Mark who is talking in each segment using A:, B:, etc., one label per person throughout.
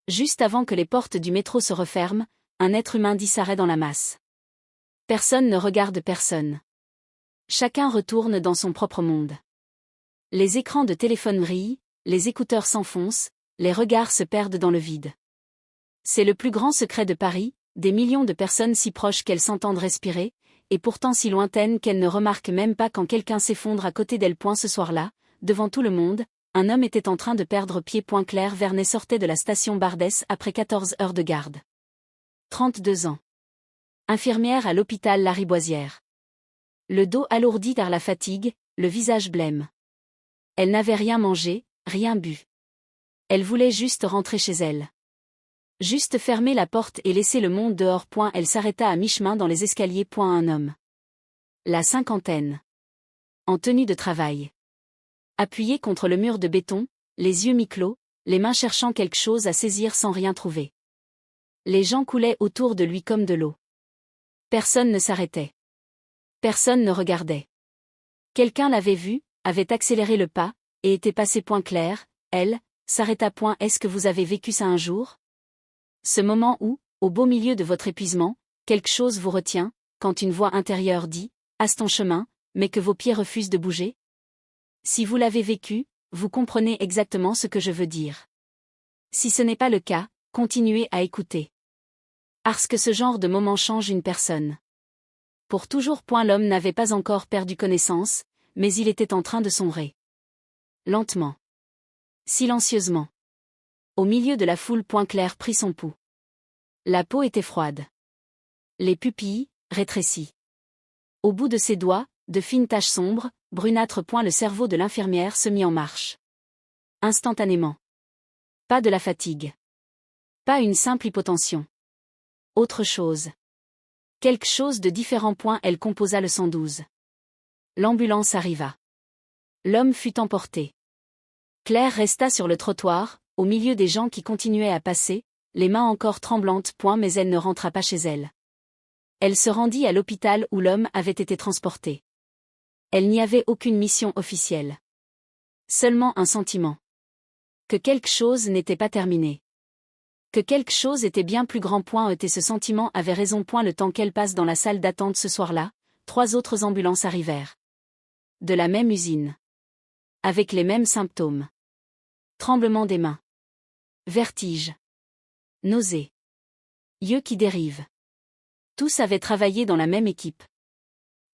A: Juste avant que les portes du métro se referment, un être humain disparaît dans la masse. Personne ne regarde personne. Chacun retourne dans son propre monde. Les écrans de téléphone brillent, les écouteurs s'enfoncent, les regards se perdent dans le vide. C'est le plus grand secret de Paris, des millions de personnes si proches qu'elles s'entendent respirer, et pourtant si lointaines qu'elles ne remarquent même pas quand quelqu'un s'effondre à côté d'elles. Ce soir-là, devant tout le monde, un homme était en train de perdre pied. Claire Vernet sortait de la station Bardès après 14 heures de garde. 32 ans. Infirmière à l'hôpital Lariboisière. Le dos alourdi par la fatigue, le visage blême. Elle n'avait rien mangé, rien bu. Elle voulait juste rentrer chez elle. Juste fermer la porte et laisser le monde dehors. Elle s'arrêta à mi-chemin dans les escaliers. Un homme. La cinquantaine. En tenue de travail. Appuyé contre le mur de béton, les yeux mi-clos, les mains cherchant quelque chose à saisir sans rien trouver. Les gens coulaient autour de lui comme de l'eau. Personne ne s'arrêtait. Personne ne regardait. Quelqu'un l'avait vu, avait accéléré le pas, et était passé. Claire, elle, s'arrêta. Est-ce que vous avez vécu ça un jour? Ce moment où, au beau milieu de votre épuisement, quelque chose vous retient, quand une voix intérieure dit « Hasse ton chemin », mais que vos pieds refusent de bouger? Si vous l'avez vécu, vous comprenez exactement ce que je veux dire. Si ce n'est pas le cas, continuez à écouter. Parce que ce genre de moment change une personne. Pour toujours. L'homme n'avait pas encore perdu connaissance, mais il était en train de sombrer. Lentement. Silencieusement. Au milieu de la foule. Claire prit son pouls. La peau était froide. Les pupilles, rétrécies. Au bout de ses doigts, de fines taches sombres, brunâtres. Le cerveau de l'infirmière se mit en marche. Instantanément. Pas de la fatigue. Pas une simple hypotension. Autre chose. Quelque chose de différent. Elle composa le 112. L'ambulance arriva. L'homme fut emporté. Claire resta sur le trottoir, au milieu des gens qui continuaient à passer, les mains encore tremblantes. Mais elle ne rentra pas chez elle. Elle se rendit à l'hôpital où l'homme avait été transporté. Elle n'y avait aucune mission officielle. Seulement un sentiment. Que quelque chose n'était pas terminé. Que quelque chose était bien plus grand. Et ce sentiment avait raison. Le temps qu'elle passe dans la salle d'attente ce soir-là, 3 autres ambulances arrivèrent. De la même usine. Avec les mêmes symptômes. Tremblement des mains. Vertige. Nausée. Yeux qui dérivent. Tous avaient travaillé dans la même équipe.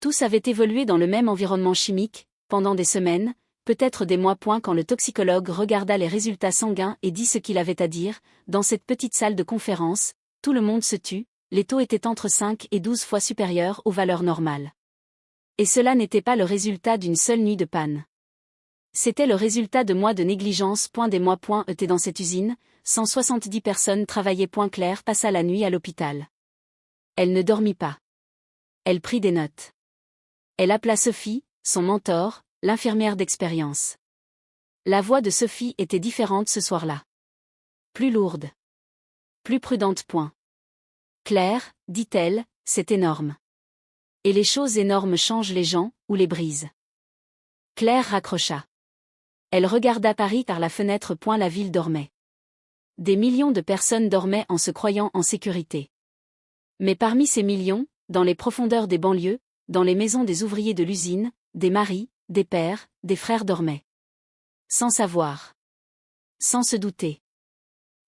A: Tous avaient évolué dans le même environnement chimique, pendant des semaines, peut-être des mois. Quand le toxicologue regarda les résultats sanguins et dit ce qu'il avait à dire, dans cette petite salle de conférence, tout le monde se tut, les taux étaient entre 5 et 12 fois supérieurs aux valeurs normales. Et cela n'était pas le résultat d'une seule nuit de panne. C'était le résultat de mois de négligence. Des mois. Étaient dans cette usine, 170 personnes travaillaient. Claire passa la nuit à l'hôpital. Elle ne dormit pas. Elle prit des notes. Elle appela Sophie, son mentor, l'infirmière d'expérience. La voix de Sophie était différente ce soir-là. Plus lourde. Plus prudente. Claire, dit-elle, c'est énorme. Et les choses énormes changent les gens, ou les brisent. Claire raccrocha. Elle regarda Paris par la fenêtre. La ville dormait. Des millions de personnes dormaient en se croyant en sécurité. Mais parmi ces millions, dans les profondeurs des banlieues, dans les maisons des ouvriers de l'usine, des maris, des pères, des frères dormaient. Sans savoir. Sans se douter.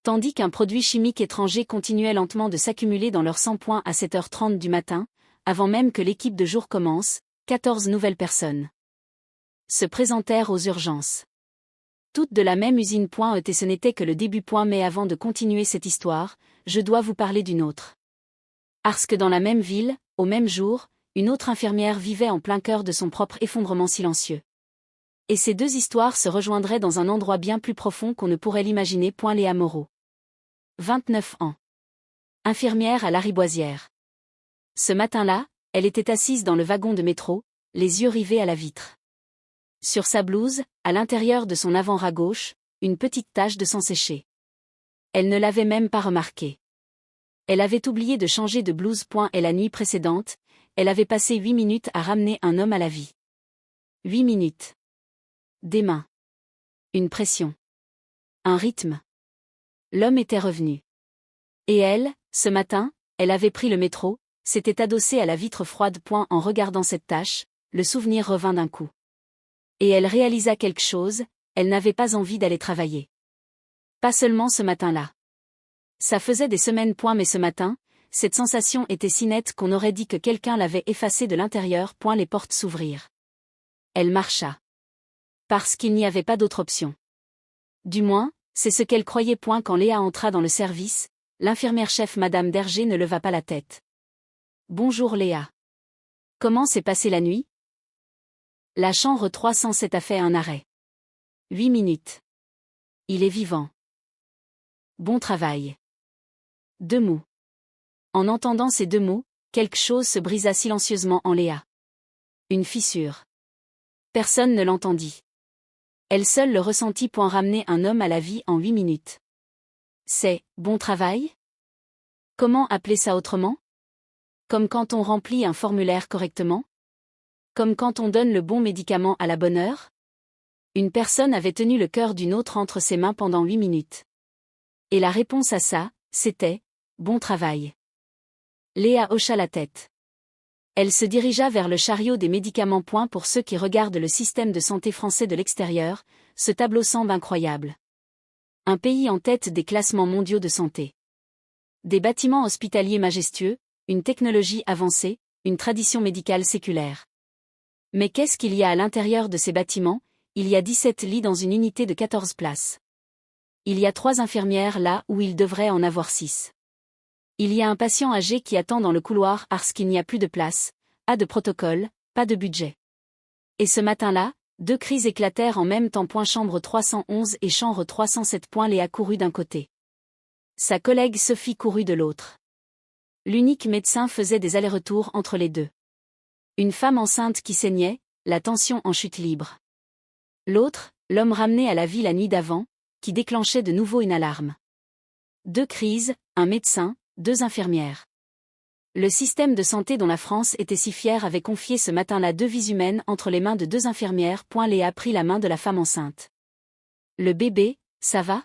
A: Tandis qu'un produit chimique étranger continuait lentement de s'accumuler dans leur sang. À 7h30 du matin, avant même que l'équipe de jour commence, 14 nouvelles personnes se présentèrent aux urgences. Toutes de la même usine. Et ce n'était que le début. Mais avant de continuer cette histoire, je dois vous parler d'une autre. Parce que dans la même ville, au même jour, une autre infirmière vivait en plein cœur de son propre effondrement silencieux. Et ces deux histoires se rejoindraient dans un endroit bien plus profond qu'on ne pourrait l'imaginer. Léa Moreau. 29 ans. Infirmière à Lariboisière. Ce matin-là, elle était assise dans le wagon de métro, les yeux rivés à la vitre. Sur sa blouse, à l'intérieur de son avant-bras gauche, une petite tache de sang séché. Elle ne l'avait même pas remarqué. Elle avait oublié de changer de blouse. Et la nuit précédente, elle avait passé 8 minutes à ramener un homme à la vie. 8 minutes. Des mains. Une pression. Un rythme. L'homme était revenu. Et elle, ce matin, elle avait pris le métro, s'était adossée à la vitre froide. En regardant cette tache, le souvenir revint d'un coup. Et elle réalisa quelque chose, elle n'avait pas envie d'aller travailler. Pas seulement ce matin-là. Ça faisait des semaines. Mais ce matin, cette sensation était si nette qu'on aurait dit que quelqu'un l'avait effacée de l'intérieur. Les portes s'ouvrirent. Elle marcha. Parce qu'il n'y avait pas d'autre option. Du moins, c'est ce qu'elle croyait. Quand Léa entra dans le service, l'infirmière-chef Madame Derger ne leva pas la tête. Bonjour Léa. Comment s'est passée la nuit? La chambre 307 a fait un arrêt. 8 minutes. Il est vivant. Bon travail. 2 mots. En entendant ces 2 mots, quelque chose se brisa silencieusement en Léa. Une fissure. Personne ne l'entendit. Elle seule le ressentit. Ramener un homme à la vie en 8 minutes. C'est « bon travail » ? Comment appeler ça autrement? Comme quand on remplit un formulaire correctement? Comme quand on donne le bon médicament à la bonne heure? Une personne avait tenu le cœur d'une autre entre ses mains pendant 8 minutes. Et la réponse à ça, c'était « bon travail ». Léa hocha la tête. Elle se dirigea vers le chariot des médicaments. Pour ceux qui regardent le système de santé français de l'extérieur, ce tableau semble incroyable. Un pays en tête des classements mondiaux de santé. Des bâtiments hospitaliers majestueux, une technologie avancée, une tradition médicale séculaire. Mais qu'est-ce qu'il y a à l'intérieur de ces bâtiments? Il y a 17 lits dans une unité de 14 places. Il y a 3 infirmières là où il devrait en avoir 6. Il y a un patient âgé qui attend dans le couloir parce qu'il n'y a plus de place, pas de protocole, pas de budget. Et ce matin-là, 2 crises éclatèrent en même temps. Chambre 311 et chambre 307. Léa courut d'un côté. Sa collègue Sophie courut de l'autre. L'unique médecin faisait des allers-retours entre les deux. Une femme enceinte qui saignait, la tension en chute libre. L'autre, l'homme ramené à la vie la nuit d'avant, qui déclenchait de nouveau une alarme. 2 crises, un médecin, 2 infirmières. Le système de santé dont la France était si fière avait confié ce matin-là 2 vies humaines entre les mains de 2 infirmières. Léa prit la main de la femme enceinte. Le bébé, ça va?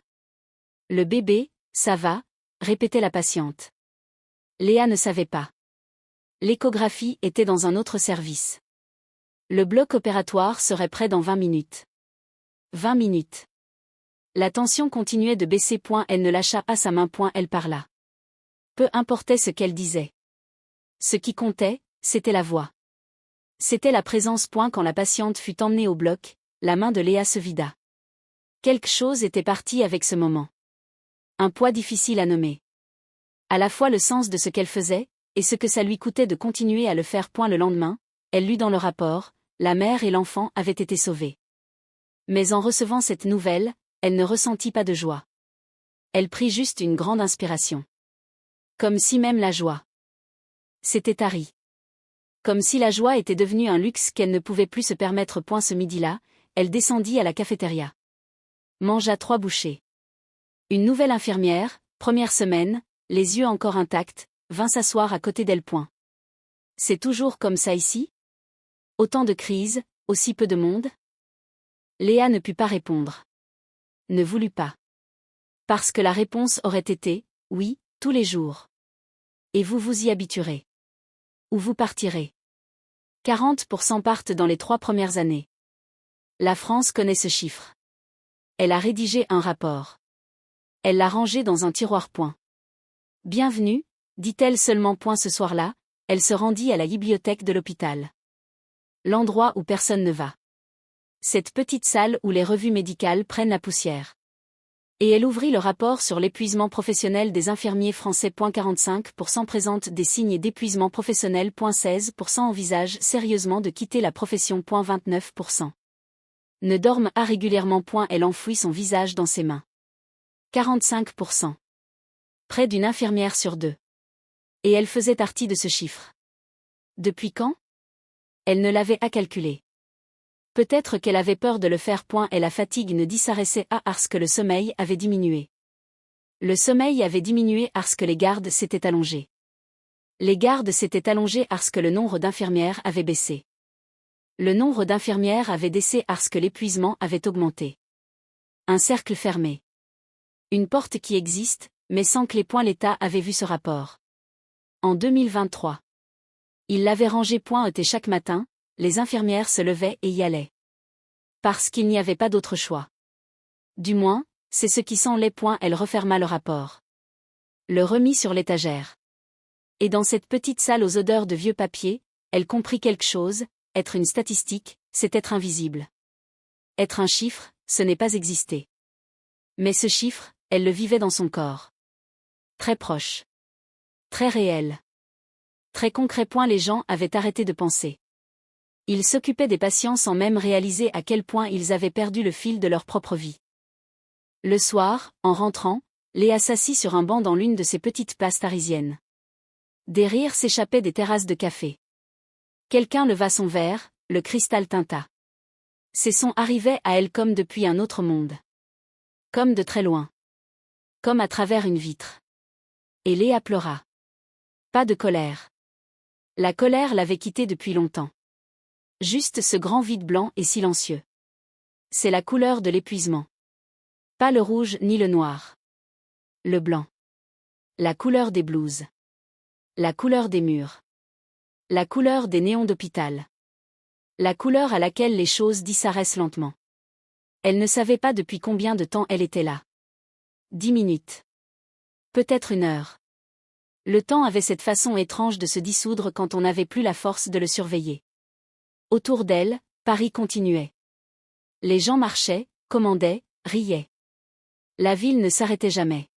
A: Le bébé, ça va, répétait la patiente. Léa ne savait pas. L'échographie était dans un autre service. Le bloc opératoire serait prêt dans 20 minutes. 20 minutes. La tension continuait de baisser. Elle ne lâcha pas sa main. Elle parla. Peu importait ce qu'elle disait. Ce qui comptait, c'était la voix. C'était la présence. Quand la patiente fut emmenée au bloc, la main de Léa se vida. Quelque chose était parti avec ce moment. Un poids difficile à nommer. À la fois le sens de ce qu'elle faisait, et ce que ça lui coûtait de continuer à le faire. Le lendemain, elle lut dans le rapport, la mère et l'enfant avaient été sauvés. Mais en recevant cette nouvelle, elle ne ressentit pas de joie. Elle prit juste une grande inspiration. Comme si même la joie s'était tarie. Comme si la joie était devenue un luxe qu'elle ne pouvait plus se permettre. Ce midi-là, elle descendit à la cafétéria. Mangea 3 bouchées. Une nouvelle infirmière, première semaine, les yeux encore intacts, vint s'asseoir à côté d'elle. C'est toujours comme ça ici? Autant de crises, aussi peu de monde? Léa ne put pas répondre. Ne voulut pas. Parce que la réponse aurait été « oui, tous les jours ». Et vous vous y habituerez. Ou vous partirez. 40% partent dans les 3 premières années. La France connaît ce chiffre. Elle a rédigé un rapport. Elle l'a rangé dans un tiroir. Bienvenue, dit-elle seulement. Ce soir-là, elle se rendit à la bibliothèque de l'hôpital. L'endroit où personne ne va. Cette petite salle où les revues médicales prennent la poussière. Et elle ouvrit le rapport sur l'épuisement professionnel des infirmiers français. 45% présentent des signes d'épuisement professionnel. 16% envisagent sérieusement de quitter la profession. 29% ne dorment pas régulièrement. Elle enfouit son visage dans ses mains. 45%. Près d'une infirmière sur 2. Et elle faisait partie de ce chiffre. Depuis quand? Elle ne l'avait pas calculé. Peut-être qu'elle avait peur de le faire. Et la fatigue ne disparaissait pas parce que le sommeil avait diminué. Le sommeil avait diminué parce que les gardes s'étaient allongés. Les gardes s'étaient allongés parce que le nombre d'infirmières avait baissé. Le nombre d'infirmières avait baissé parce que l'épuisement avait augmenté. Un cercle fermé. Une porte qui existe, mais sans que les points l'État avait vu ce rapport. En 2023. Il l'avait rangé point chaque matin, les infirmières se levaient et y allaient. Parce qu'il n'y avait pas d'autre choix. Du moins, c'est ce qui sent les points. Elle referma le rapport. Le remit sur l'étagère. Et dans cette petite salle aux odeurs de vieux papier, elle comprit quelque chose, être une statistique, c'est être invisible. Être un chiffre, ce n'est pas exister. Mais ce chiffre, elle le vivait dans son corps. Très proche. Très réel. Très concret. Les gens avaient arrêté de penser. Ils s'occupaient des patients sans même réaliser à quel point ils avaient perdu le fil de leur propre vie. Le soir, en rentrant, Léa s'assit sur un banc dans l'une de ces petites places parisiennes. Des rires s'échappaient des terrasses de café. Quelqu'un leva son verre, le cristal tinta. Ces sons arrivaient à elle comme depuis un autre monde. Comme de très loin. Comme à travers une vitre. Et Léa pleura. Pas de colère. La colère l'avait quittée depuis longtemps. Juste ce grand vide blanc et silencieux. C'est la couleur de l'épuisement. Pas le rouge ni le noir. Le blanc. La couleur des blouses. La couleur des murs. La couleur des néons d'hôpital. La couleur à laquelle les choses disparaissent lentement. Elle ne savait pas depuis combien de temps elle était là. 10 minutes. Peut-être 1 heure. Le temps avait cette façon étrange de se dissoudre quand on n'avait plus la force de le surveiller. Autour d'elle, Paris continuait. Les gens marchaient, commandaient, riaient. La ville ne s'arrêtait jamais.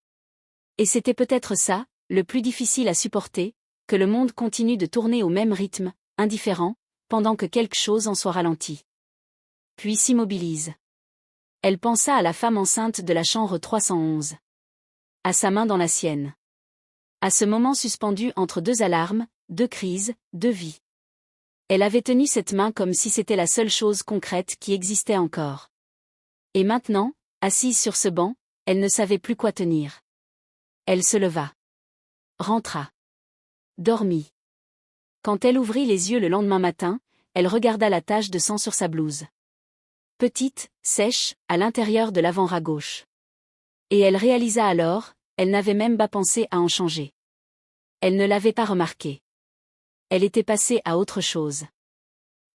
A: Et c'était peut-être ça, le plus difficile à supporter, que le monde continue de tourner au même rythme, indifférent, pendant que quelque chose en soit ralenti. Puis s'immobilise. Elle pensa à la femme enceinte de la chambre 311. À sa main dans la sienne. À ce moment suspendu entre 2 alarmes, 2 crises, 2 vies. Elle avait tenu cette main comme si c'était la seule chose concrète qui existait encore. Et maintenant, assise sur ce banc, elle ne savait plus quoi tenir. Elle se leva. Rentra. Dormit. Quand elle ouvrit les yeux le lendemain matin, elle regarda la tache de sang sur sa blouse. Petite, sèche, à l'intérieur de l'avant-bras gauche. Et elle réalisa alors, elle n'avait même pas pensé à en changer. Elle ne l'avait pas remarqué. Elle était passée à autre chose.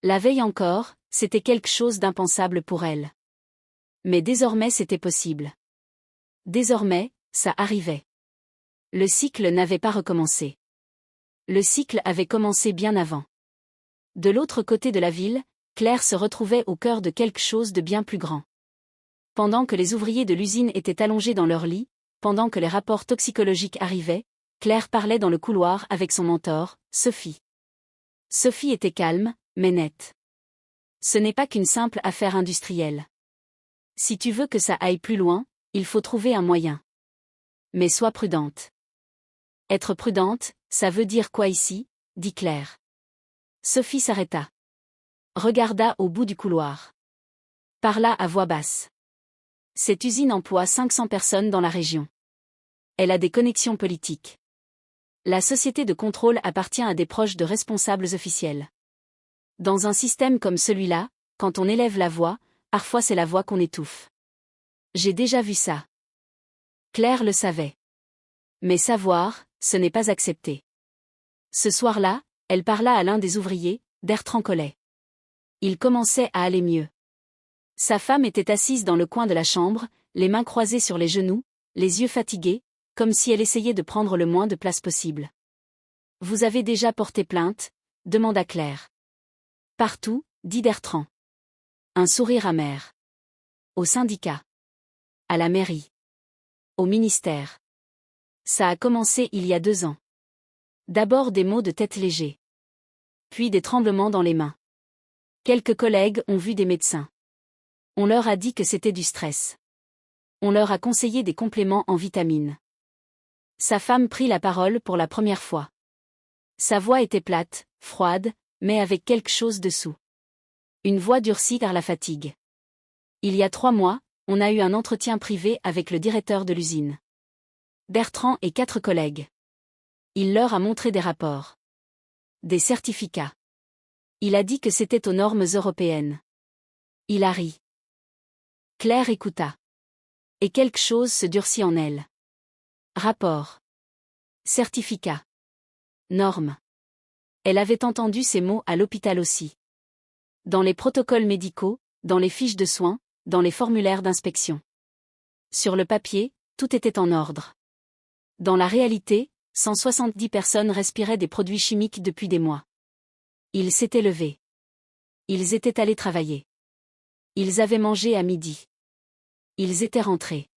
A: La veille encore, c'était quelque chose d'impensable pour elle. Mais désormais c'était possible. Désormais, ça arrivait. Le cycle n'avait pas recommencé. Le cycle avait commencé bien avant. De l'autre côté de la ville, Claire se retrouvait au cœur de quelque chose de bien plus grand. Pendant que les ouvriers de l'usine étaient allongés dans leur lit, pendant que les rapports toxicologiques arrivaient, Claire parlait dans le couloir avec son mentor, Sophie. Sophie était calme, mais nette. Ce n'est pas qu'une simple affaire industrielle. Si tu veux que ça aille plus loin, il faut trouver un moyen. Mais sois prudente. Être prudente, ça veut dire quoi ici, dit Claire. Sophie s'arrêta. Regarda au bout du couloir. Parla à voix basse. Cette usine emploie 500 personnes dans la région. Elle a des connexions politiques. La société de contrôle appartient à des proches de responsables officiels. Dans un système comme celui-là, quand on élève la voix, parfois c'est la voix qu'on étouffe. J'ai déjà vu ça. Claire le savait. Mais savoir, ce n'est pas accepter. Ce soir-là, elle parla à l'un des ouvriers, Bertrand Collet. Il commençait à aller mieux. Sa femme était assise dans le coin de la chambre, les mains croisées sur les genoux, les yeux fatigués, comme si elle essayait de prendre le moins de place possible. « Vous avez déjà porté plainte ?» demanda Claire. « Partout, » dit Bertrand. Un sourire amer. Au syndicat. À la mairie. Au ministère. Ça a commencé il y a 2 ans. D'abord des maux de tête légers. Puis des tremblements dans les mains. Quelques collègues ont vu des médecins. On leur a dit que c'était du stress. On leur a conseillé des compléments en vitamines. Sa femme prit la parole pour la première fois. Sa voix était plate, froide, mais avec quelque chose dessous. Une voix durcie par la fatigue. Il y a 3 mois, on a eu un entretien privé avec le directeur de l'usine. Bertrand et 4 collègues. Il leur a montré des rapports. Des certificats. Il a dit que c'était aux normes européennes. Il a ri. Claire écouta. Et quelque chose se durcit en elle. Rapport. Certificat. Norme. Elle avait entendu ces mots à l'hôpital aussi. Dans les protocoles médicaux, dans les fiches de soins, dans les formulaires d'inspection. Sur le papier, tout était en ordre. Dans la réalité, 170 personnes respiraient des produits chimiques depuis des mois. Ils s'étaient levés. Ils étaient allés travailler. Ils avaient mangé à midi. Ils étaient rentrés.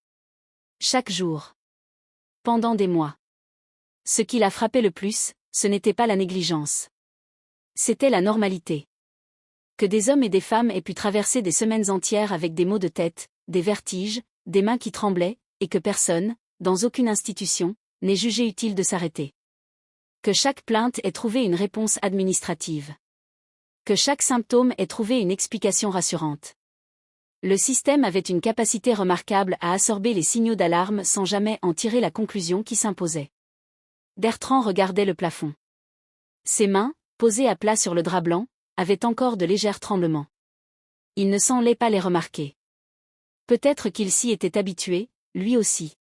A: Chaque jour. Pendant des mois. Ce qui la frappait le plus, ce n'était pas la négligence. C'était la normalité. Que des hommes et des femmes aient pu traverser des semaines entières avec des maux de tête, des vertiges, des mains qui tremblaient, et que personne, dans aucune institution, n'ait jugé utile de s'arrêter. Que chaque plainte ait trouvé une réponse administrative. Que chaque symptôme ait trouvé une explication rassurante. Le système avait une capacité remarquable à absorber les signaux d'alarme sans jamais en tirer la conclusion qui s'imposait. Bertrand regardait le plafond. Ses mains, posées à plat sur le drap blanc, avaient encore de légers tremblements. Il ne semblait pas les remarquer. Peut-être qu'il s'y était habitué, lui aussi.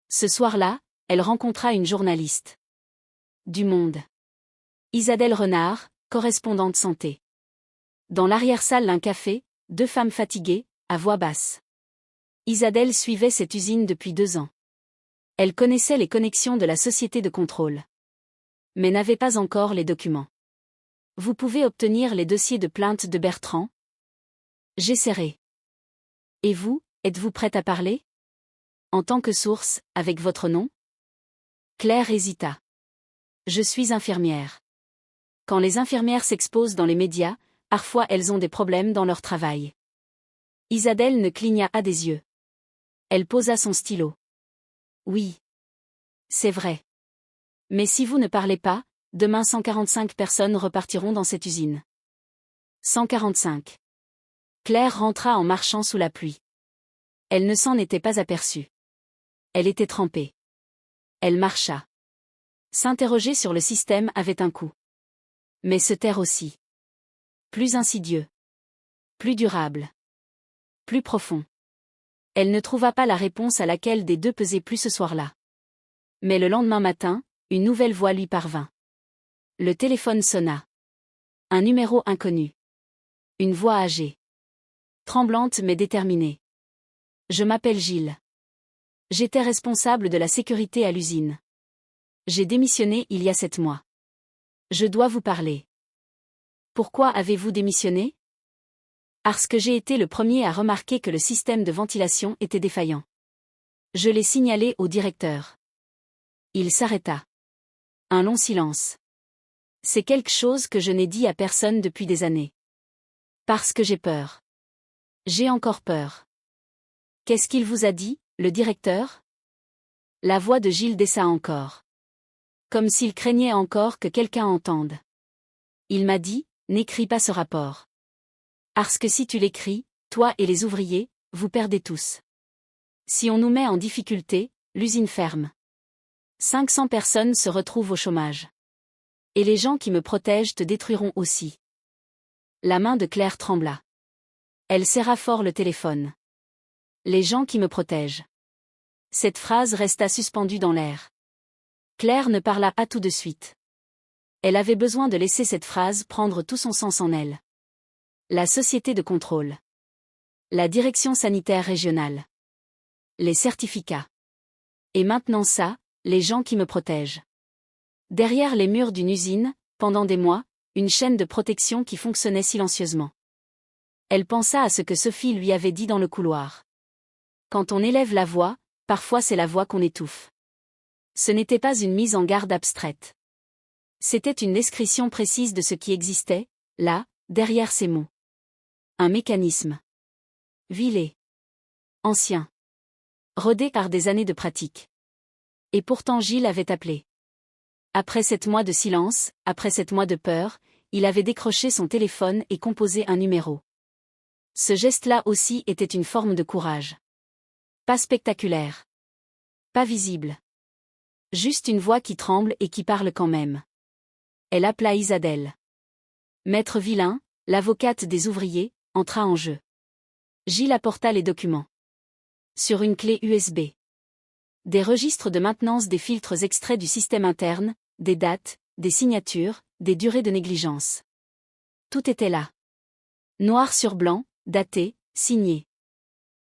A: Ce soir-là, elle rencontra une journaliste. Du Monde. Isabelle Renard, correspondante santé. Dans l'arrière-salle d'un café, 2 femmes fatiguées, à voix basse. Isabelle suivait cette usine depuis 2 ans. Elle connaissait les connexions de la société de contrôle. Mais n'avait pas encore les documents. Vous pouvez obtenir les dossiers de plainte de Bertrand? J'essaierai. Et vous, êtes-vous prête à parler? En tant que source, avec votre nom? Claire hésita. Je suis infirmière. Quand les infirmières s'exposent dans les médias, parfois elles ont des problèmes dans leur travail. Isabelle ne cligna pas des yeux. Elle posa son stylo. Oui. C'est vrai. Mais si vous ne parlez pas, demain 145 personnes repartiront dans cette usine. 145. Claire rentra en marchant sous la pluie. Elle ne s'en était pas aperçue. Elle était trempée. Elle marcha. S'interroger sur le système avait un coût. Mais se taire aussi. Plus insidieux. Plus durable. Plus profond. Elle ne trouva pas la réponse à laquelle des deux pesait plus ce soir-là. Mais le lendemain matin, une nouvelle voix lui parvint. Le téléphone sonna. Un numéro inconnu. Une voix âgée. Tremblante mais déterminée. Je m'appelle Gilles. J'étais responsable de la sécurité à l'usine. J'ai démissionné il y a 7 mois. Je dois vous parler. Pourquoi avez-vous démissionné? Parce que j'ai été le premier à remarquer que le système de ventilation était défaillant. Je l'ai signalé au directeur. Il s'arrêta. Un long silence. C'est quelque chose que je n'ai dit à personne depuis des années. Parce que j'ai peur. J'ai encore peur. Qu'est-ce qu'il vous a dit, le directeur? La voix de Gilles baissa encore. Comme s'il craignait encore que quelqu'un entende. Il m'a dit, n'écris pas ce rapport. Parce que si tu l'écris, toi et les ouvriers, vous perdez tous. Si on nous met en difficulté, l'usine ferme. 500 personnes se retrouvent au chômage. Et les gens qui me protègent te détruiront aussi. La main de Claire trembla. Elle serra fort le téléphone. Les gens qui me protègent. Cette phrase resta suspendue dans l'air. Claire ne parla pas tout de suite. Elle avait besoin de laisser cette phrase prendre tout son sens en elle. La société de contrôle. La direction sanitaire régionale. Les certificats. Et maintenant ça, les gens qui me protègent. Derrière les murs d'une usine, pendant des mois, une chaîne de protection qui fonctionnait silencieusement. Elle pensa à ce que Sophie lui avait dit dans le couloir. Quand on élève la voix, parfois c'est la voix qu'on étouffe. Ce n'était pas une mise en garde abstraite. C'était une description précise de ce qui existait, là, derrière ces mots. Un mécanisme. Vilé. Ancien. Rodé par des années de pratique. Et pourtant Gilles avait appelé. Après 7 mois de silence, après 7 mois de peur, il avait décroché son téléphone et composé un numéro. Ce geste-là aussi était une forme de courage. Pas spectaculaire. Pas visible. Juste une voix qui tremble et qui parle quand même. Elle appela Isabelle. Maître Villain, l'avocate des ouvriers, entra en jeu. Gilles apporta les documents. Sur une clé USB. Des registres de maintenance, des filtres extraits du système interne, des dates, des signatures, des durées de négligence. Tout était là. Noir sur blanc, daté, signé.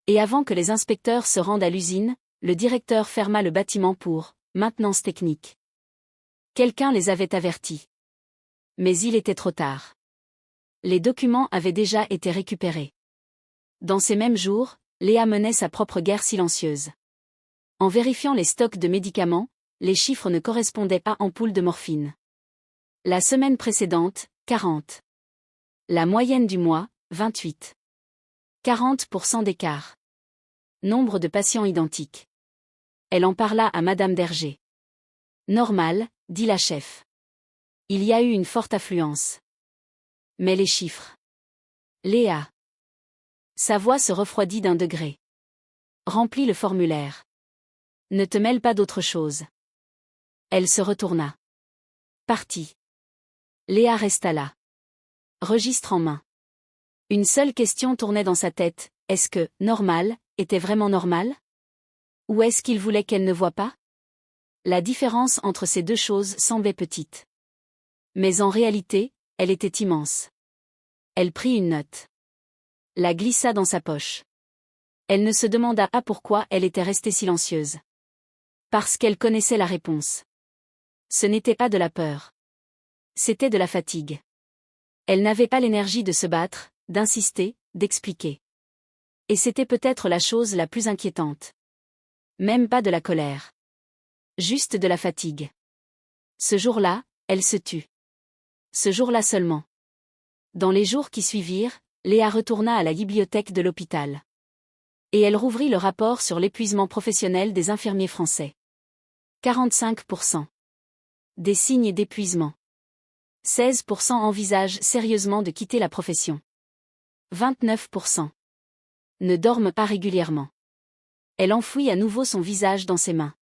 A: Et avant que les inspecteurs se rendent à l'usine, le directeur ferma le bâtiment pour maintenance technique. Quelqu'un les avait avertis. Mais il était trop tard. Les documents avaient déjà été récupérés. Dans ces mêmes jours, Léa menait sa propre guerre silencieuse. En vérifiant les stocks de médicaments, les chiffres ne correspondaient pas à ampoules de morphine. La semaine précédente, 40. La moyenne du mois, 28. 40% d'écart. Nombre de patients identiques. Elle en parla à Madame Derger. Normal, dit la chef. Il y a eu une forte affluence. Mais les chiffres. Léa. Sa voix se refroidit d'un degré. Remplis le formulaire. Ne te mêle pas d'autre chose. Elle se retourna. Partit. Léa resta là. Registre en main. Une seule question tournait dans sa tête, est-ce que « normal » était vraiment normal? Ou est-ce qu'il voulait qu'elle ne voie pas? La différence entre ces deux choses semblait petite. Mais en réalité, elle était immense. Elle prit une note. La glissa dans sa poche. Elle ne se demanda pas pourquoi elle était restée silencieuse. Parce qu'elle connaissait la réponse. Ce n'était pas de la peur. C'était de la fatigue. Elle n'avait pas l'énergie de se battre, d'insister, d'expliquer. Et c'était peut-être la chose la plus inquiétante. Même pas de la colère. Juste de la fatigue. Ce jour-là, elle se tut. Ce jour-là seulement. Dans les jours qui suivirent, Léa retourna à la bibliothèque de l'hôpital. Et elle rouvrit le rapport sur l'épuisement professionnel des infirmiers français. 45%. Des signes d'épuisement. 16% envisagent sérieusement de quitter la profession. 29%. Ne dorment pas régulièrement. Elle enfouit à nouveau son visage dans ses mains.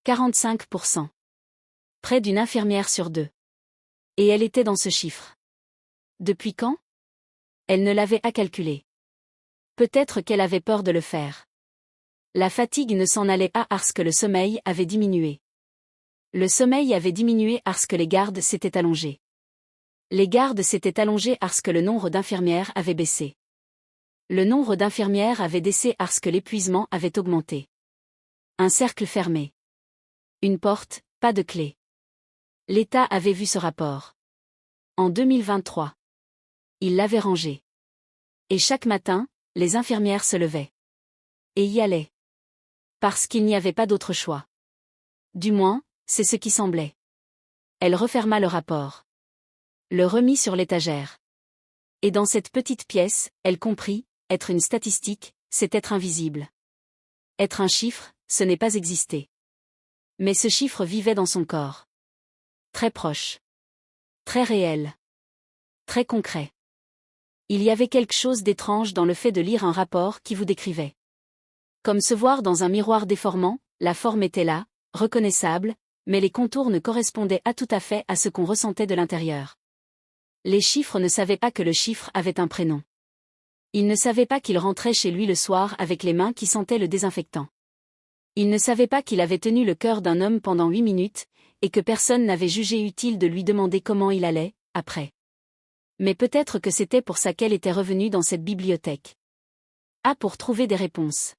A: 45%. Près d'une infirmière sur deux. Et elle était dans ce chiffre. Depuis quand? Elle ne l'avait pas calculé. Peut-être qu'elle avait peur de le faire. La fatigue ne s'en allait pas parce que le sommeil avait diminué. Le sommeil avait diminué parce que les gardes s'étaient allongés. Les gardes s'étaient allongés parce que le nombre d'infirmières avait baissé. Le nombre d'infirmières avait baissé parce que l'épuisement avait augmenté. Un cercle fermé. Une porte, pas de clé. L'État avait vu ce rapport. En 2023. Il l'avait rangé. Et chaque matin, les infirmières se levaient. Et y allaient. Parce qu'il n'y avait pas d'autre choix. Du moins, c'est ce qui semblait. Elle referma le rapport. Le remit sur l'étagère. Et dans cette petite pièce, elle comprit, être une statistique, c'est être invisible. Être un chiffre, ce n'est pas exister. Mais ce chiffre vivait dans son corps. Très proche. Très réel. Très concret. Il y avait quelque chose d'étrange dans le fait de lire un rapport qui vous décrivait. Comme se voir dans un miroir déformant, la forme était là, reconnaissable, mais les contours ne correspondaient pas tout à fait à ce qu'on ressentait de l'intérieur. Les chiffres ne savaient pas que le chiffre avait un prénom. Ils ne savaient pas qu'il rentrait chez lui le soir avec les mains qui sentaient le désinfectant. Ils ne savaient pas qu'il avait tenu le cœur d'un homme pendant 8 minutes, et que personne n'avait jugé utile de lui demander comment il allait, après. Mais peut-être que c'était pour ça qu'elle était revenue dans cette bibliothèque. Pour trouver des réponses.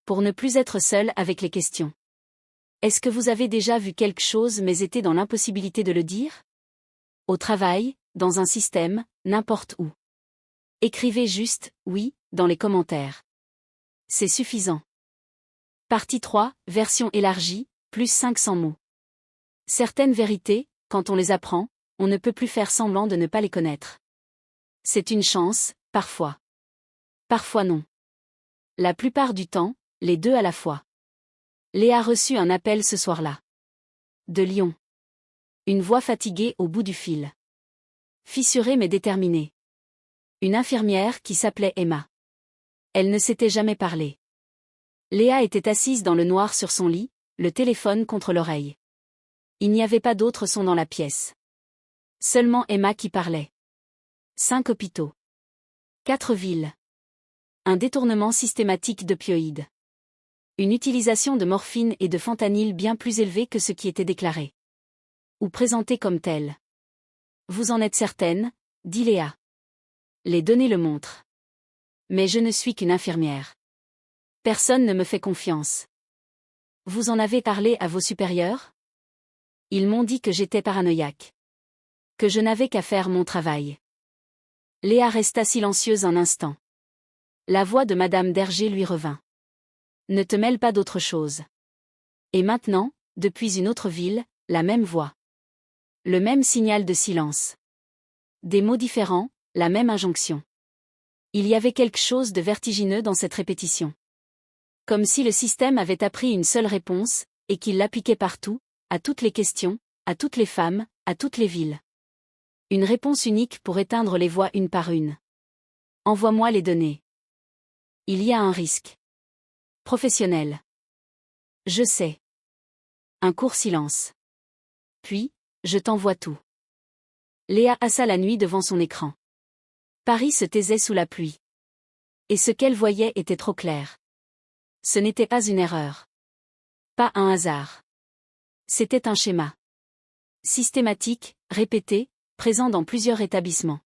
A: Pour ne plus être seule avec les questions. Est-ce que vous avez déjà vu quelque chose mais été dans l'impossibilité de le dire? Au travail, dans un système, n'importe où. Écrivez juste « oui » dans les commentaires. C'est suffisant. Partie 3, version élargie, plus 500 mots. Certaines vérités, quand on les apprend, on ne peut plus faire semblant de ne pas les connaître. C'est une chance, parfois. Parfois non. La plupart du temps, les deux à la fois. Léa reçut un appel ce soir-là. De Lyon. Une voix fatiguée au bout du fil. Fissurée mais déterminée. Une infirmière qui s'appelait Emma. Elle ne s'était jamais parlé. Léa était assise dans le noir sur son lit, le téléphone contre l'oreille. Il n'y avait pas d'autre son dans la pièce. Seulement Emma qui parlait. 5 hôpitaux. 4 villes. Un détournement systématique d'opioïdes. Une utilisation de morphine et de fentanyl bien plus élevée que ce qui était déclaré. Ou présenté comme tel. Vous en êtes certaine, dit Léa. Les données le montrent. Mais je ne suis qu'une infirmière. Personne ne me fait confiance. Vous en avez parlé à vos supérieurs? Ils m'ont dit que j'étais paranoïaque. Que je n'avais qu'à faire mon travail. Léa resta silencieuse un instant. La voix de Madame Derger lui revint. Ne te mêle pas d'autre chose. Et maintenant, depuis une autre ville, la même voix. Le même signal de silence. Des mots différents, la même injonction. Il y avait quelque chose de vertigineux dans cette répétition. Comme si le système avait appris une seule réponse, et qu'il l'appliquait partout, à toutes les questions, à toutes les femmes, à toutes les villes. Une réponse unique pour éteindre les voix une par une. Envoie-moi les données. Il y a un risque. Professionnel. Je sais. Un court silence. Puis, je t'envoie tout. Léa passa la nuit devant son écran. Paris se taisait sous la pluie. Et ce qu'elle voyait était trop clair. Ce n'était pas une erreur. Pas un hasard. C'était un schéma. Systématique, répété, présent dans plusieurs établissements.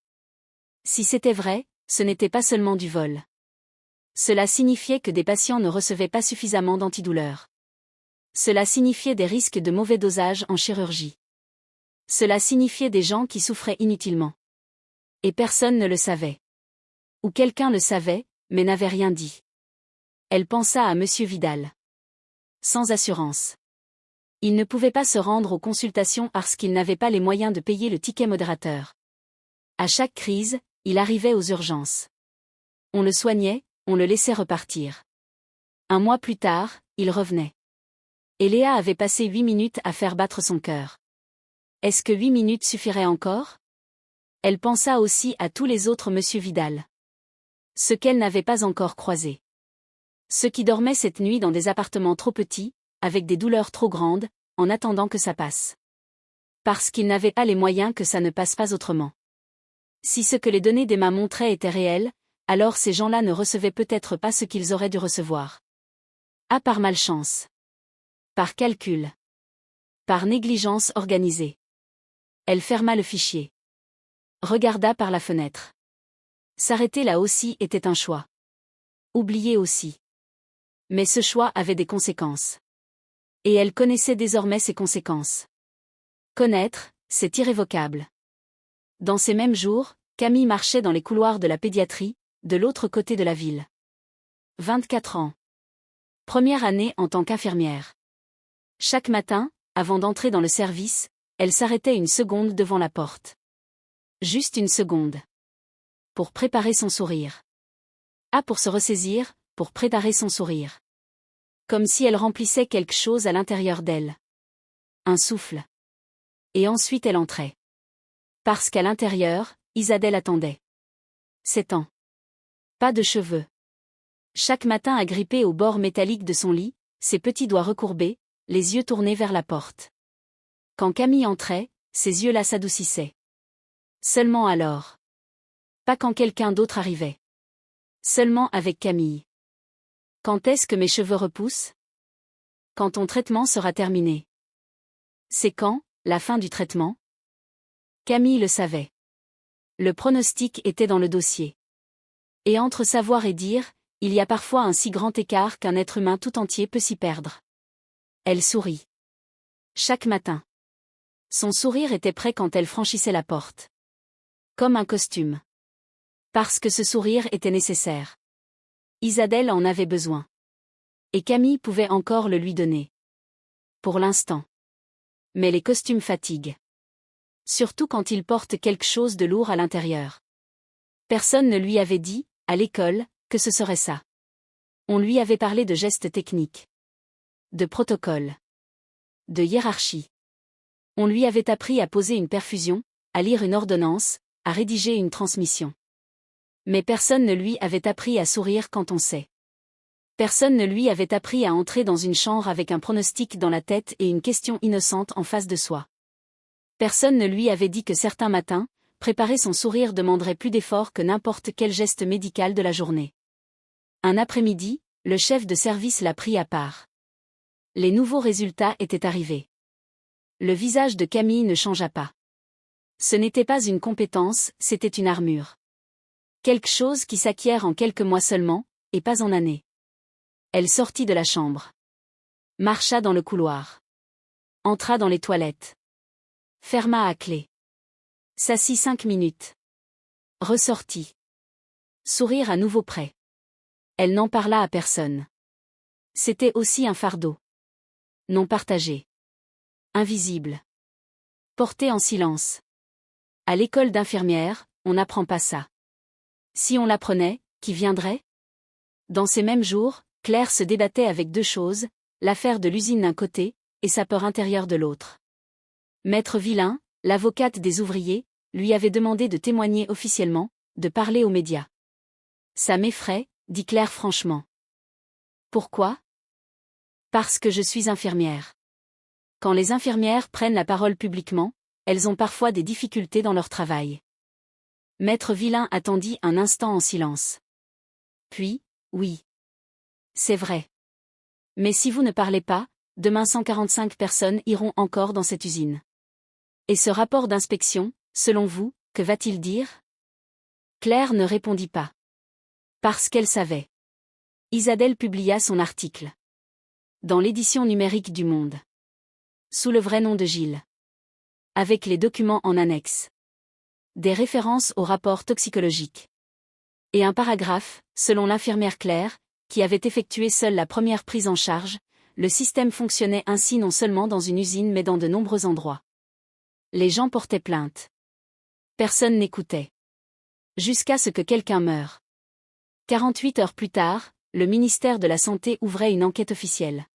A: Si c'était vrai, ce n'était pas seulement du vol. Cela signifiait que des patients ne recevaient pas suffisamment d'antidouleurs. Cela signifiait des risques de mauvais dosage en chirurgie. Cela signifiait des gens qui souffraient inutilement. Et personne ne le savait. Ou quelqu'un le savait, mais n'avait rien dit. Elle pensa à Monsieur Vidal. Sans assurance. Il ne pouvait pas se rendre aux consultations parce qu'il n'avait pas les moyens de payer le ticket modérateur. À chaque crise, il arrivait aux urgences. On le soignait, on le laissait repartir. Un mois plus tard, il revenait. Et Léa avait passé 8 minutes à faire battre son cœur. Est-ce que 8 minutes suffiraient encore? Elle pensa aussi à tous les autres Monsieur Vidal. Ceux qu'elle n'avait pas encore croisés. Ceux qui dormaient cette nuit dans des appartements trop petits, avec des douleurs trop grandes, en attendant que ça passe. Parce qu'ils n'avaient pas les moyens que ça ne passe pas autrement. Si ce que les données d'Emma montraient était réel, alors ces gens-là ne recevaient peut-être pas ce qu'ils auraient dû recevoir. Ah, par malchance. Par calcul. Par négligence organisée. Elle ferma le fichier. Regarda par la fenêtre. S'arrêter là aussi était un choix. Oublier aussi. Mais ce choix avait des conséquences. Et elle connaissait désormais ces conséquences. Connaître, c'est irrévocable. Dans ces mêmes jours, Camille marchait dans les couloirs de la pédiatrie, de l'autre côté de la ville. 24 ans. Première année en tant qu'infirmière. Chaque matin, avant d'entrer dans le service, elle s'arrêtait une seconde devant la porte. Juste une seconde. Pour préparer son sourire. Ah, pour se ressaisir, pour préparer son sourire. Comme si elle remplissait quelque chose à l'intérieur d'elle. Un souffle. Et ensuite elle entrait. Parce qu'à l'intérieur, Isabelle attendait. 7 ans. Pas de cheveux. Chaque matin agrippée au bord métallique de son lit, ses petits doigts recourbés, les yeux tournés vers la porte. Quand Camille entrait, ses yeux-là s'adoucissaient. Seulement alors. Pas quand quelqu'un d'autre arrivait. Seulement avec Camille. Quand est-ce que mes cheveux repoussent? Quand ton traitement sera terminé. C'est quand, la fin du traitement? Camille le savait. Le pronostic était dans le dossier. Et entre savoir et dire, il y a parfois un si grand écart qu'un être humain tout entier peut s'y perdre. Elle sourit. Chaque matin. Son sourire était prêt quand elle franchissait la porte. Comme un costume. Parce que ce sourire était nécessaire. Isabelle en avait besoin. Et Camille pouvait encore le lui donner. Pour l'instant. Mais les costumes fatiguent. Surtout quand ils portent quelque chose de lourd à l'intérieur. Personne ne lui avait dit, à l'école, que ce serait ça. On lui avait parlé de gestes techniques. De protocoles. De hiérarchie. On lui avait appris à poser une perfusion, à lire une ordonnance, à rédiger une transmission. Mais personne ne lui avait appris à sourire quand on sait. Personne ne lui avait appris à entrer dans une chambre avec un pronostic dans la tête et une question innocente en face de soi. Personne ne lui avait dit que certains matins, préparer son sourire demanderait plus d'efforts que n'importe quel geste médical de la journée. Un après-midi, le chef de service l'a pris à part. Les nouveaux résultats étaient arrivés. Le visage de Camille ne changea pas. Ce n'était pas une compétence, c'était une armure. Quelque chose qui s'acquiert en quelques mois seulement, et pas en années. Elle sortit de la chambre. Marcha dans le couloir. Entra dans les toilettes. Ferma à clé. S'assit 5 minutes. Ressortit. Sourire à nouveau prêt. Elle n'en parla à personne. C'était aussi un fardeau. Non partagé. Invisible. Porté en silence. À l'école d'infirmière, on n'apprend pas ça. Si on l'apprenait, qui viendrait? Dans ces mêmes jours, Claire se débattait avec deux choses, l'affaire de l'usine d'un côté, et sa peur intérieure de l'autre. Maître Villain, l'avocate des ouvriers, lui avait demandé de témoigner officiellement, de parler aux médias. Ça m'effraie, dit Claire franchement. Pourquoi? Parce que je suis infirmière. Quand les infirmières prennent la parole publiquement, elles ont parfois des difficultés dans leur travail. Maître Villain attendit un instant en silence. Puis, oui. C'est vrai. Mais si vous ne parlez pas, demain 145 personnes iront encore dans cette usine. Et ce rapport d'inspection, selon vous, que va-t-il dire? Claire ne répondit pas. Parce qu'elle savait. Isabelle publia son article. Dans l'édition numérique du Monde. Sous le vrai nom de Gilles. Avec les documents en annexe. Des références au rapport toxicologique. Et un paragraphe, selon l'infirmière Claire, qui avait effectué seule la première prise en charge, le système fonctionnait ainsi non seulement dans une usine mais dans de nombreux endroits. Les gens portaient plainte. Personne n'écoutait. Jusqu'à ce que quelqu'un meure. 48 heures plus tard, le ministère de la Santé ouvrait une enquête officielle.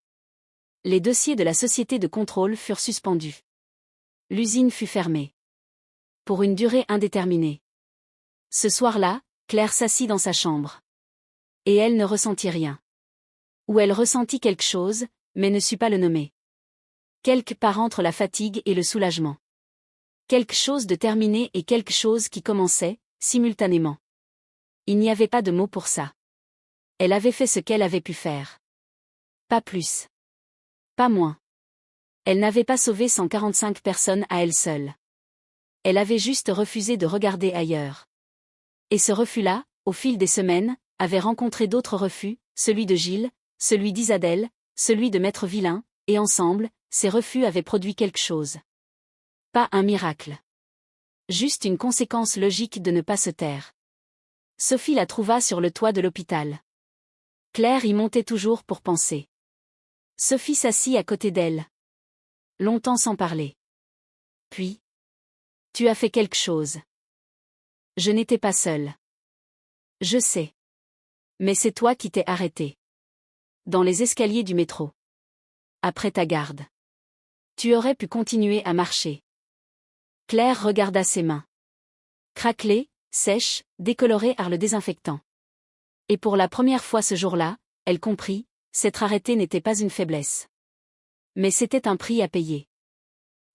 A: Les dossiers de la société de contrôle furent suspendus. L'usine fut fermée. Pour une durée indéterminée. Ce soir-là, Claire s'assit dans sa chambre. Et elle ne ressentit rien. Ou elle ressentit quelque chose, mais ne sut pas le nommer. Quelque part entre la fatigue et le soulagement. Quelque chose de terminé et quelque chose qui commençait, simultanément. Il n'y avait pas de mot pour ça. Elle avait fait ce qu'elle avait pu faire. Pas plus. Pas moins. Elle n'avait pas sauvé 145 personnes à elle seule. Elle avait juste refusé de regarder ailleurs. Et ce refus-là, au fil des semaines, avait rencontré d'autres refus, celui de Gilles, celui d'Isabelle, celui de Maître Villain, et ensemble, ces refus avaient produit quelque chose. Pas un miracle. Juste une conséquence logique de ne pas se taire. Sophie la trouva sur le toit de l'hôpital. Claire y montait toujours pour penser. Sophie s'assit à côté d'elle. Longtemps sans parler. Puis. Tu as fait quelque chose. Je n'étais pas seule. Je sais. Mais c'est toi qui t'es arrêtée. Dans les escaliers du métro. Après ta garde. Tu aurais pu continuer à marcher. Claire regarda ses mains. Craquelées, sèches, décolorées par le désinfectant. Et pour la première fois ce jour-là, elle comprit, s'être arrêtée n'était pas une faiblesse. Mais c'était un prix à payer.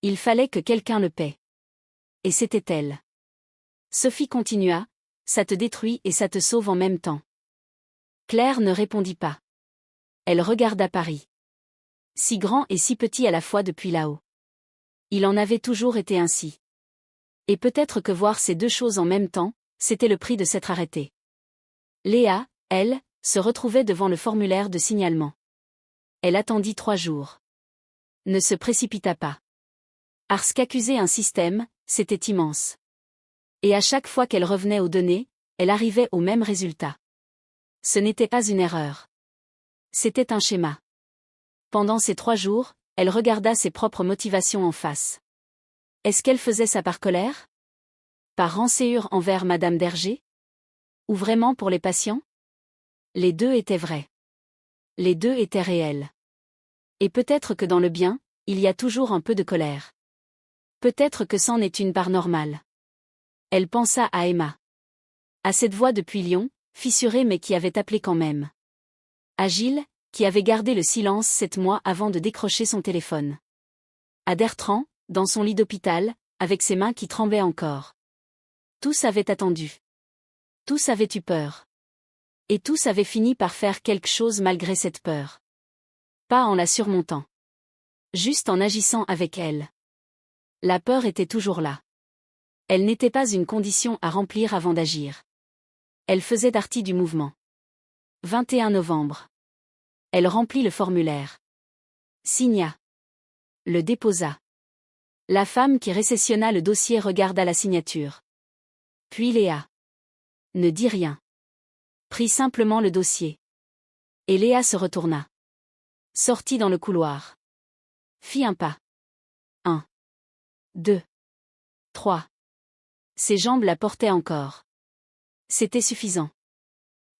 A: Il fallait que quelqu'un le paie. Et c'était elle. Sophie continua, ça te détruit et ça te sauve en même temps. Claire ne répondit pas. Elle regarda Paris. Si grand et si petit à la fois depuis là-haut. Il en avait toujours été ainsi. Et peut-être que voir ces deux choses en même temps, c'était le prix de s'être arrêtée. Léa, elle, se retrouvait devant le formulaire de signalement. Elle attendit 3 jours. Ne se précipita pas. Parce qu'accuser un système, c'était immense. Et à chaque fois qu'elle revenait aux données, elle arrivait au même résultat. Ce n'était pas une erreur. C'était un schéma. Pendant ces 3 jours, elle regarda ses propres motivations en face. Est-ce qu'elle faisait ça par colère? Par rancœur envers Madame Derger? Ou vraiment pour les patients? Les deux étaient vrais. Les deux étaient réels. Et peut-être que dans le bien, il y a toujours un peu de colère. Peut-être que c'en est une part normale. Elle pensa à Emma. À cette voix depuis Lyon, fissurée mais qui avait appelé quand même. À Gilles, qui avait gardé le silence 7 mois avant de décrocher son téléphone. À Bertrand, dans son lit d'hôpital, avec ses mains qui tremblaient encore. Tous avaient attendu. Tous avaient eu peur. Et tous avaient fini par faire quelque chose malgré cette peur. Pas en la surmontant. Juste en agissant avec elle. La peur était toujours là. Elle n'était pas une condition à remplir avant d'agir. Elle faisait partie du mouvement. 21 novembre. Elle remplit le formulaire. Signa. Le déposa. La femme qui réceptionna le dossier regarda la signature. Puis Léa. Ne dit rien. Prit simplement le dossier. Et Léa se retourna. Sortit dans le couloir. Fit un pas. 1. 2. 3. Ses jambes la portaient encore. C'était suffisant.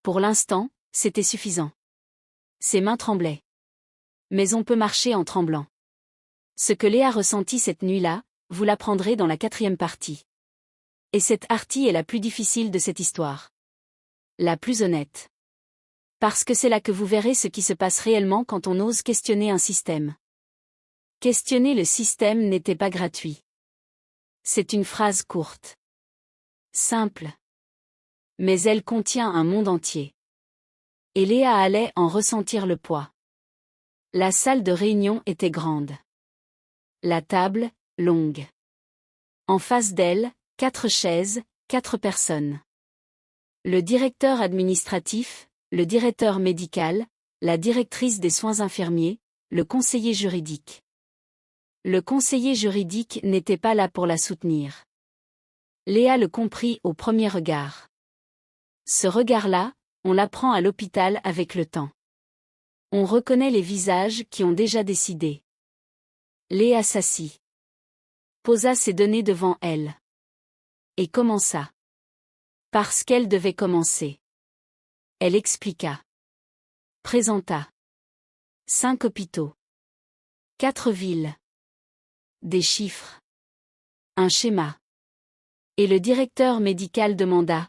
A: Pour l'instant, c'était suffisant. Ses mains tremblaient. Mais on peut marcher en tremblant. Ce que Léa ressentit cette nuit-là, vous l'apprendrez dans la 4e partie. Et cette partie est la plus difficile de cette histoire. La plus honnête. Parce que c'est là que vous verrez ce qui se passe réellement quand on ose questionner un système. Questionner le système n'était pas gratuit. C'est une phrase courte. Simple. Mais elle contient un monde entier. Et Léa allait en ressentir le poids. La salle de réunion était grande. La table, longue. En face d'elle, 4 chaises, 4 personnes. Le directeur administratif, le directeur médical, la directrice des soins infirmiers, le conseiller juridique. Le conseiller juridique n'était pas là pour la soutenir. Léa le comprit au premier regard. Ce regard-là, on l'apprend à l'hôpital avec le temps. On reconnaît les visages qui ont déjà décidé. Léa s'assit. Posa ses données devant elle. Et commença. Parce qu'elle devait commencer. Elle expliqua. Présenta. 5 hôpitaux. 4 villes. Des chiffres. Un schéma. Et le directeur médical demanda.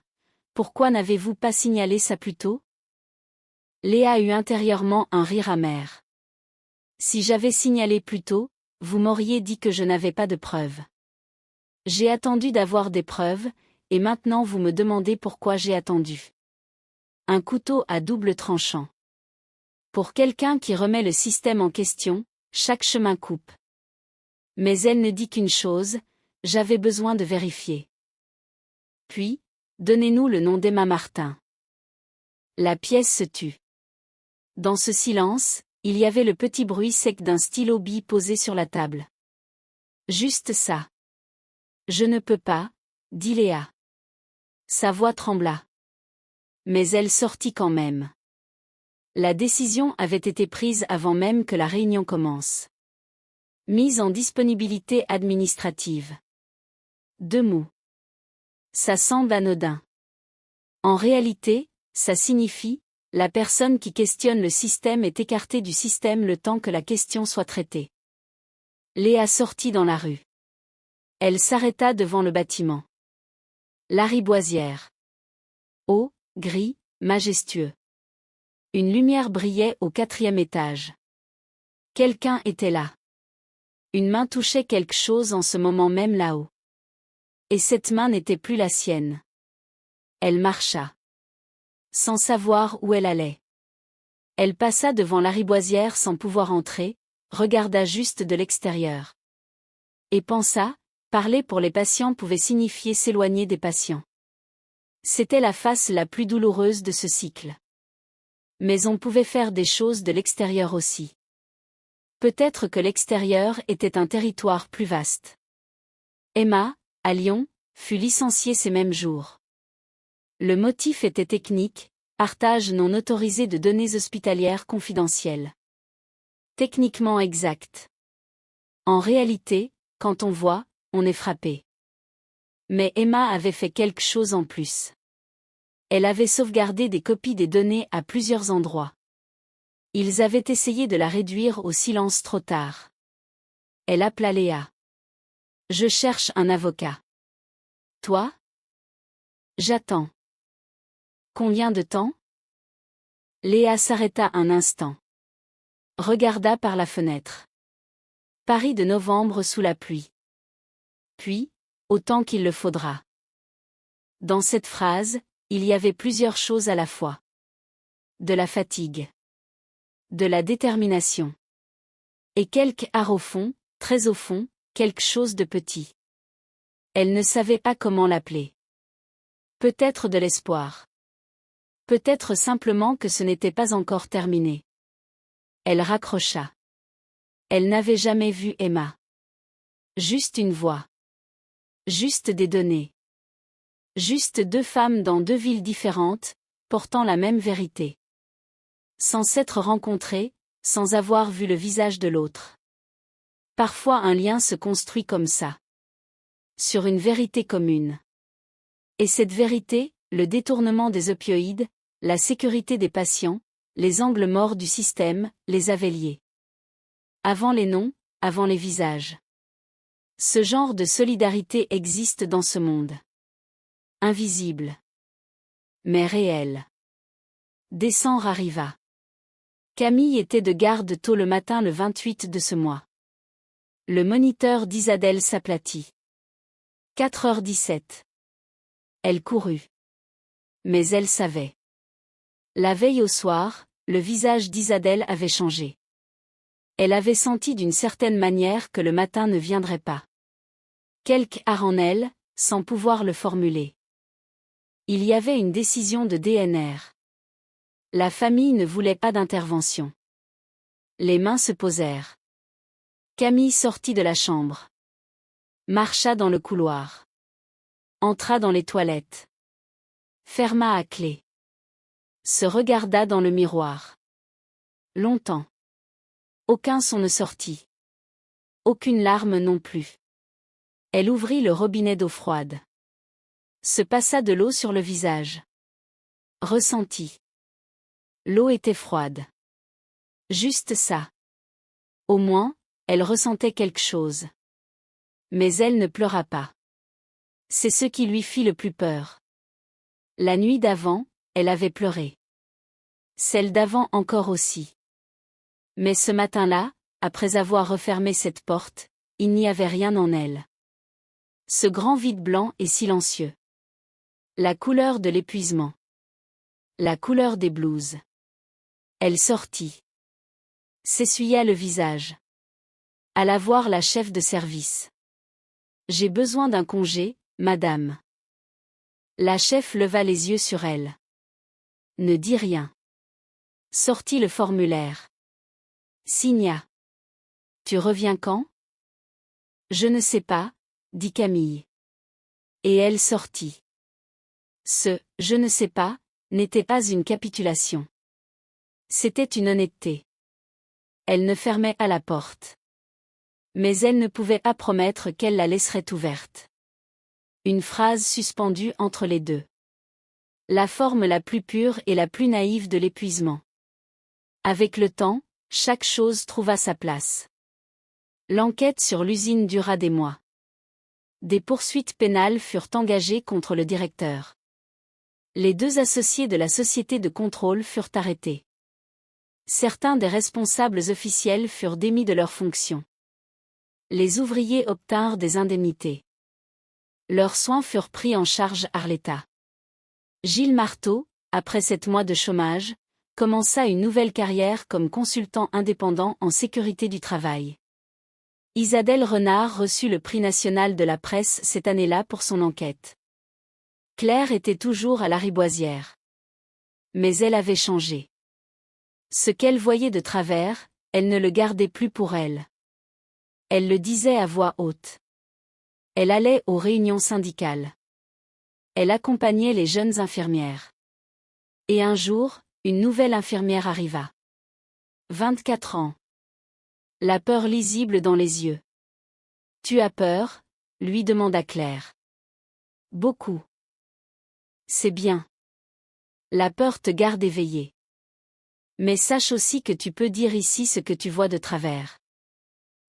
A: Pourquoi n'avez-vous pas signalé ça plus tôt? Léa eut intérieurement un rire amer. Si j'avais signalé plus tôt, vous m'auriez dit que je n'avais pas de preuves. J'ai attendu d'avoir des preuves, et maintenant vous me demandez pourquoi j'ai attendu. Un couteau à double tranchant. Pour quelqu'un qui remet le système en question, chaque chemin coupe. Mais elle ne dit qu'une chose, j'avais besoin de vérifier. Puis, donnez-nous le nom d'Emma Martin. La pièce se tut. Dans ce silence, il y avait le petit bruit sec d'un stylo bille posé sur la table. Juste ça. Je ne peux pas, dit Léa. Sa voix trembla. Mais elle sortit quand même. La décision avait été prise avant même que la réunion commence. Mise en disponibilité administrative. 2 mots. Ça semble anodin. En réalité, ça signifie, la personne qui questionne le système est écartée du système le temps que la question soit traitée. Léa sortit dans la rue. Elle s'arrêta devant le bâtiment. Lariboisière. Haut, gris, majestueux. Une lumière brillait au 4e étage. Quelqu'un était là. Une main touchait quelque chose en ce moment même là-haut. Et cette main n'était plus la sienne. Elle marcha. Sans savoir où elle allait. Elle passa devant Lariboisière sans pouvoir entrer, regarda juste de l'extérieur. Et pensa, parler pour les patients pouvait signifier s'éloigner des patients. C'était la face la plus douloureuse de ce cycle. Mais on pouvait faire des choses de l'extérieur aussi. Peut-être que l'extérieur était un territoire plus vaste. Emma, à Lyon, fut licenciée ces mêmes jours. Le motif était technique, partage non autorisé de données hospitalières confidentielles. Techniquement exact. En réalité, quand on voit, on est frappé. Mais Emma avait fait quelque chose en plus. Elle avait sauvegardé des copies des données à plusieurs endroits. Ils avaient essayé de la réduire au silence trop tard. Elle appela Léa. Je cherche un avocat. Toi? J'attends. Combien de temps? Léa s'arrêta un instant. Regarda par la fenêtre. Paris de novembre sous la pluie. Puis, autant qu'il le faudra. Dans cette phrase, il y avait plusieurs choses à la fois. de la fatigue, de la détermination. Et quelque art au fond, très au fond, quelque chose de petit. Elle ne savait pas comment l'appeler. Peut-être de l'espoir. Peut-être simplement que ce n'était pas encore terminé. Elle raccrocha. Elle n'avait jamais vu Emma. Juste une voix. Juste des données. Juste deux femmes dans deux villes différentes, portant la même vérité. Sans s'être rencontrées, sans avoir vu le visage de l'autre. Parfois un lien se construit comme ça. Sur une vérité commune. Et cette vérité, le détournement des opioïdes, la sécurité des patients, les angles morts du système, les avait liés. Avant les noms, avant les visages. Ce genre de solidarité existe dans ce monde. Invisible. Mais réel. Décembre arriva. Camille était de garde tôt le matin le 28 de ce mois. Le moniteur d'Isabelle s'aplatit. 4h17. Elle courut. Mais elle savait. La veille au soir, le visage d'Isabelle avait changé. Elle avait senti d'une certaine manière que le matin ne viendrait pas. Quelque art en elle, sans pouvoir le formuler. Il y avait une décision de DNR. La famille ne voulait pas d'intervention. Les mains se posèrent. Camille sortit de la chambre. Marcha dans le couloir. Entra dans les toilettes. Ferma à clé. Se regarda dans le miroir. Longtemps. Aucun son ne sortit. Aucune larme non plus. Elle ouvrit le robinet d'eau froide. Se passa de l'eau sur le visage. Ressentit. L'eau était froide. Juste ça. Au moins, elle ressentait quelque chose. Mais elle ne pleura pas. C'est ce qui lui fit le plus peur. La nuit d'avant, elle avait pleuré. Celle d'avant encore aussi. Mais ce matin-là, après avoir refermé cette porte, il n'y avait rien en elle. Ce grand vide blanc et silencieux. La couleur de l'épuisement. La couleur des blouses. Elle sortit. S'essuya le visage. Alla voir la chef de service. J'ai besoin d'un congé, madame. La chef leva les yeux sur elle. Ne dis rien. Sortit le formulaire. Signa. Tu reviens quand? Je ne sais pas, dit Camille. Et elle sortit. Ce « je ne sais pas » n'était pas une capitulation. C'était une honnêteté. Elle ne fermait pas la porte. Mais elle ne pouvait pas promettre qu'elle la laisserait ouverte. Une phrase suspendue entre les deux. La forme la plus pure et la plus naïve de l'épuisement. Avec le temps, chaque chose trouva sa place. L'enquête sur l'usine dura des mois. Des poursuites pénales furent engagées contre le directeur. Les deux associés de la société de contrôle furent arrêtés. Certains des responsables officiels furent démis de leurs fonctions. Les ouvriers obtinrent des indemnités. Leurs soins furent pris en charge par l'État. Gilles Marteau, après 7 mois de chômage, commença une nouvelle carrière comme consultant indépendant en sécurité du travail. Isabelle Renard reçut le prix national de la presse cette année-là pour son enquête. Claire était toujours à Lariboisière. Mais elle avait changé. Ce qu'elle voyait de travers, elle ne le gardait plus pour elle. Elle le disait à voix haute. Elle allait aux réunions syndicales. Elle accompagnait les jeunes infirmières. Et un jour, une nouvelle infirmière arriva. 24 ans. La peur lisible dans les yeux. Tu as peur? Lui demanda Claire. Beaucoup. C'est bien. La peur te garde éveillé. Mais sache aussi que tu peux dire ici ce que tu vois de travers.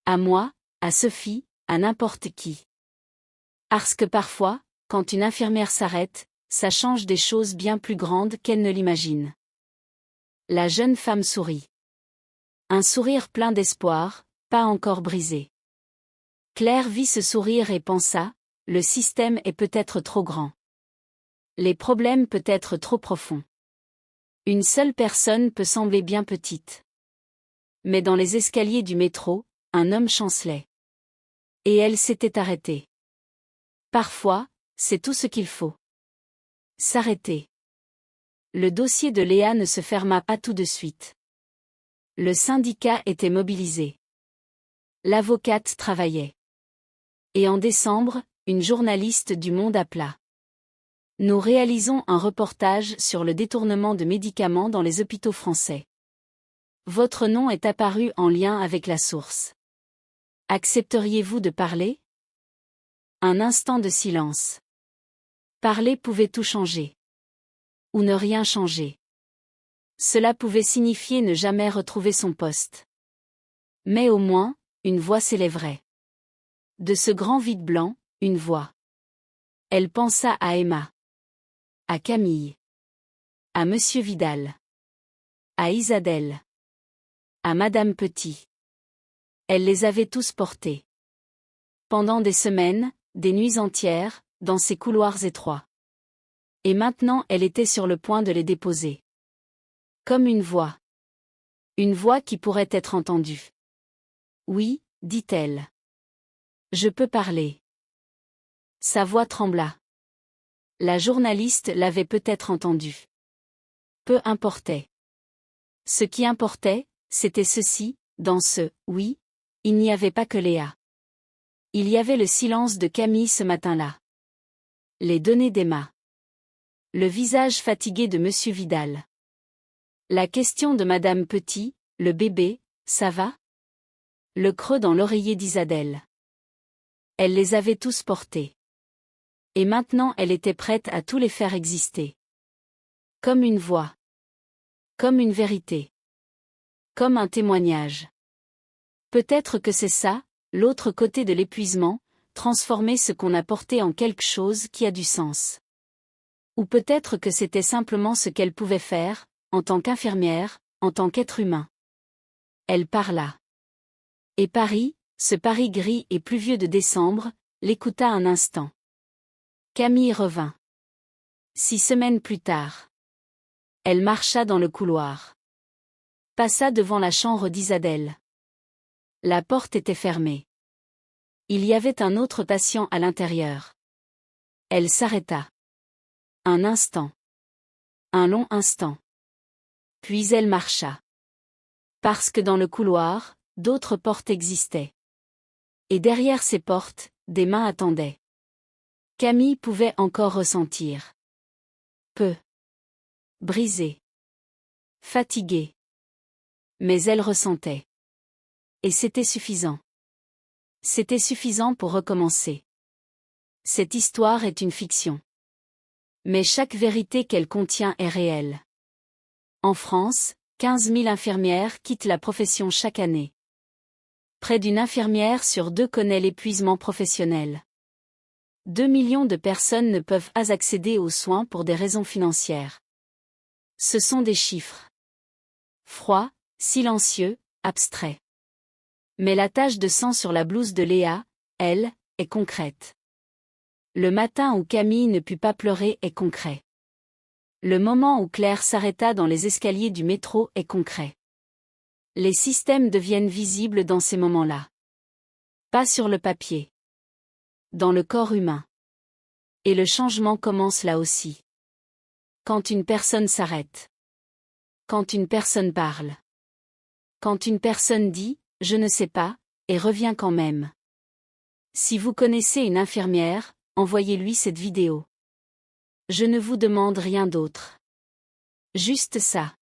A: À moi, à Sophie, à n'importe qui. Parce que parfois, quand une infirmière s'arrête, ça change des choses bien plus grandes qu'elle ne l'imagine. La jeune femme sourit. Un sourire plein d'espoir, pas encore brisé. Claire vit ce sourire et pensa, le système est peut-être trop grand. Les problèmes peut-être trop profonds. Une seule personne peut sembler bien petite. Mais dans les escaliers du métro, un homme chancelait. Et elle s'était arrêtée. Parfois, c'est tout ce qu'il faut. S'arrêter. Le dossier de Léa ne se ferma pas tout de suite. Le syndicat était mobilisé. L'avocate travaillait. Et en décembre, une journaliste du Monde appela. Nous réalisons un reportage sur le détournement de médicaments dans les hôpitaux français. Votre nom est apparu en lien avec la source. Accepteriez-vous de parler? Un instant de silence. Parler pouvait tout changer. Ou ne rien changer. Cela pouvait signifier ne jamais retrouver son poste. Mais au moins, une voix s'élèverait. De ce grand vide blanc, une voix. Elle pensa à Emma. À Camille. À Monsieur Vidal. À Isabelle. À Madame Petit. Elle les avait tous portés. Pendant des semaines, des nuits entières, dans ces couloirs étroits. Et maintenant elle était sur le point de les déposer. Comme une voix. Une voix qui pourrait être entendue. Oui, dit-elle. Je peux parler. Sa voix trembla. La journaliste l'avait peut-être entendue. Peu importait. Ce qui importait, c'était ceci, dans ce « oui », il n'y avait pas que Léa. Il y avait le silence de Camille ce matin-là. Les données d'Emma. Le visage fatigué de Monsieur Vidal. La question de Madame Petit, le bébé, ça va? Le creux dans l'oreiller d'Isabelle. Elle les avait tous portés. Et maintenant elle était prête à tous les faire exister. Comme une voix. Comme une vérité. Comme un témoignage. Peut-être que c'est ça, l'autre côté de l'épuisement, transformer ce qu'on a porté en quelque chose qui a du sens. Ou peut-être que c'était simplement ce qu'elle pouvait faire, en tant qu'infirmière, en tant qu'être humain. Elle parla. Et Paris, ce Paris gris et pluvieux de décembre, l'écouta un instant. Camille revint. 6 semaines plus tard. Elle marcha dans le couloir. Passa devant la chambre d'Isabelle. La porte était fermée. Il y avait un autre patient à l'intérieur. Elle s'arrêta. Un instant. Un long instant. Puis elle marcha. Parce que dans le couloir, d'autres portes existaient. Et derrière ces portes, des mains attendaient. Camille pouvait encore ressentir. Peu. Brisée. Fatiguée. Mais elle ressentait. Et c'était suffisant. C'était suffisant pour recommencer. Cette histoire est une fiction. Mais chaque vérité qu'elle contient est réelle. En France, 15 000 infirmières quittent la profession chaque année. Près d'une infirmière sur 2 connaît l'épuisement professionnel. 2 millions de personnes ne peuvent pas accéder aux soins pour des raisons financières. Ce sont des chiffres. Froids, silencieux, abstraits. Mais la tache de sang sur la blouse de Léa, elle, est concrète. Le matin où Camille ne put pas pleurer est concret. Le moment où Claire s'arrêta dans les escaliers du métro est concret. Les systèmes deviennent visibles dans ces moments-là. Pas sur le papier. Dans le corps humain. Et le changement commence là aussi. Quand une personne s'arrête. Quand une personne parle. Quand une personne dit « je ne sais pas » et revient quand même. Si vous connaissez une infirmière, envoyez-lui cette vidéo. Je ne vous demande rien d'autre. Juste ça.